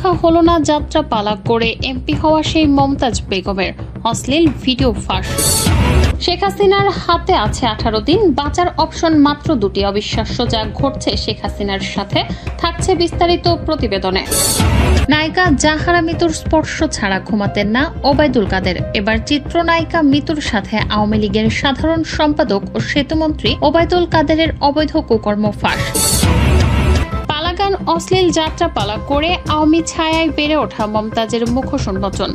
দেখা হলো না যাত্রা পালা করে এমপি হওয়া সেই মমতাজ বেগমের অশ্লীল ভিডিও ফাঁস। শেখ হাসিনার হাতে আছে 18 দিন, বাঁচার অপশন মাত্র 2টি। অবিশ্বাস্য যা ঘটছে শেখ হাসিনার সাথে, থাকছে বিস্তারিত প্রতিবেদনে। নায়িকা জাহারা মিতুর স্পর্শ ছাড়া ঘুমাতেন না ওবায়দুল কাদের। এবার চিত্রনায়িকা মিতুর সাথে আওয়ামী লীগের সাধারণ সম্পাদক ও সেতুমন্ত্রী ওবায়দুল কাদেরের অবৈধ কুকর্ম ফাঁস। পালাগান অশ্লীল যাত্রা পালা করে আওয়ামী ছায়ায় বেড়ে ওঠা মমতাজের মুখোন্মোচন।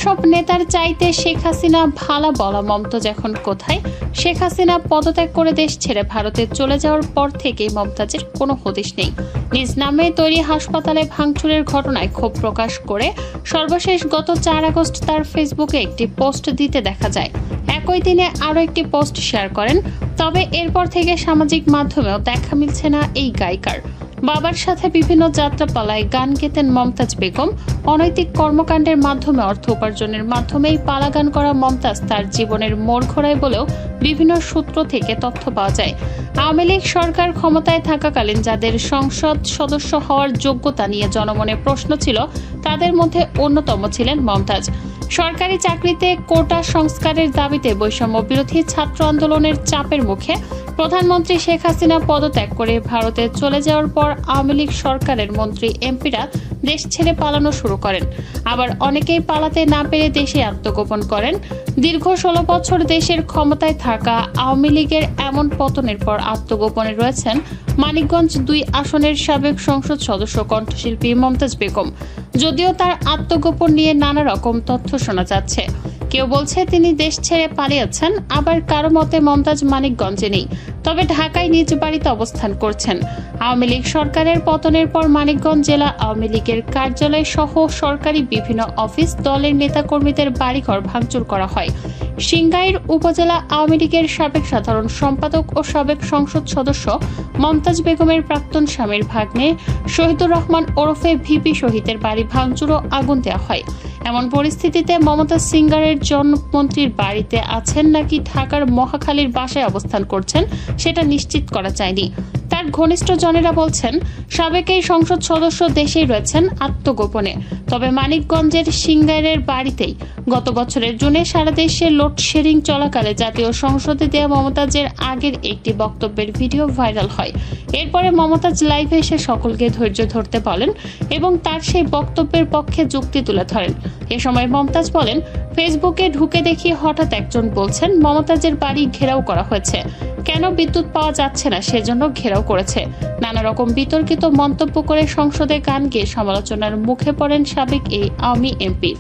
সব নেতার চাইতে শেখ হাসিনা ভালা বলা মমতাজ এখন কোথায়? শেখ হাসিনা পদত্যাগ করে দেশ ছেড়ে ভারতে চলে যাওয়ার পর থেকেই মমতাজের কোনো হদিশ নেই। নিজ নামে তৈরি হাসপাতালে ভাঙচুরের ঘটনায় ক্ষোভ প্রকাশ করে সর্বশেষ গত 4 আগস্ট তার ফেসবুকে একটি পোস্ট দিতে দেখা যায়। একই দিনে আরও একটি পোস্ট শেয়ার করেন। তবে এরপর থেকে সামাজিক মাধ্যমেও দেখা মিলছে না এই গায়িকার। বাবার সাথে বিভিন্ন যাত্রাপালায় গান গেতেন মমতাজ বেগম। অনৈতিক কর্মকাণ্ডের মাধ্যমে অর্থ উপার্জনের মাধ্যমেই পালা গান করা মমতাজ তার জীবনের মোড় ঘোরায় বলেও বিভিন্ন সূত্র থেকে তথ্য পাওয়া যায়। আওয়ামী লীগ সরকার ক্ষমতায় থাকাকালীন যাদের সংসদ সদস্য হওয়ার যোগ্যতা নিয়ে জনমনে প্রশ্ন ছিল, তাদের মধ্যে অন্যতম ছিলেন মমতাজ। সরকারি চাকরিতে কোটা সংস্কারের দাবিতে বৈষম্য বিরোধী ছাত্র আন্দোলনের চাপের মুখে প্রধানমন্ত্রী শেখ হাসিনা পদত্যাগ করে ভারতে চলে যাওয়ার পর আওয়ামী লীগ সরকারের মন্ত্রী এমপিরা দেশ ছেড়ে পালানো শুরু করেন। আবার অনেকেই পালাতে না পেরে দেশে আত্মগোপন করেন। দীর্ঘ 16 বছর দেশের ক্ষমতায় থাকা আওয়ামী লীগের এমন পতনের পর আত্মগোপনে রয়েছেন মানিকগঞ্জ 2 আসনের সাবেক সংসদ সদস্য কণ্ঠশিল্পী মমতাজ বেগম। যদিও তার আত্মগোপন নিয়ে নানা রকম তথ্য শোনা যাচ্ছে। কেউ বলছে তিনি দেশ ছেড়ে পালিয়েছেন, আবার কারো মতে মমতাজ মানিকগঞ্জে নেই, তবে ঢাকায় নিজ বাড়িতে অবস্থান করছেন। আওয়ামী লীগ সরকারের পতনের পর মানিকগঞ্জ জেলা আওয়ামী লীগের কার্যালয় সহ সরকারি বিভিন্ন অফিস, দলের নেতাকর্মীদের বাড়িঘর ভাঙচুর করা হয়। সিংগাইর উপজেলা আওয়ামী লীগের সাবেক সাধারণ সম্পাদক ও সাবেক সংসদ সদস্য মমতাজ বেগমের প্রাক্তন স্বামীর ভাগ্নে শহীদুর রহমান ওরফে ভিপি শহীদের বাড়ি ভাঙচুর ও আগুন দেওয়া হয়। এমন পরিস্থিতিতে মমতাজ সিঙ্গারের জনমন্ত্রীর বাড়িতে আছেন নাকি ঢাকার মহাখালীর বাসায় অবস্থান করছেন সেটা নিশ্চিত করা যায়নি। তার ঘনিষ্ঠ জনেরা বলছেন, সাবেক এই সংসদ সদস্য দেশেই রয়েছেন আত্মগোপনে। তবে মানিকগঞ্জের সিঙ্গাইরের বাড়িতেই গত বছরের জুনে সারা দেশে লোডশেডিং চলাকালে জাতীয় সংসদে দেয়া মমতাজের আগের একটি বক্তব্যের ভিডিও ভাইরাল হয়। এরপরে মমতাজ লাইভে এসে সকলকে ধৈর্য ধরতে বলেন এবং তার সেই বক্তব্যের পক্ষে যুক্তি তুলে ধরেন। এ সময় মমতাজ বলেন, ফেসবুকে ঢুকে দেখি হঠাৎ একজন বলছেন মমতাজের বাড়ি ঘেরাও করা হয়েছে, কেন বিদ্যুৎ পাওয়া যাচ্ছে না সেজন্য ঘেরাও করেছে। নানা রকম বিতর্কিত মন্তব্য করে সংসদে গান গেয়ে সমালোচনার মুখে পড়েন সাবেক এই আওয়ামী এমপি।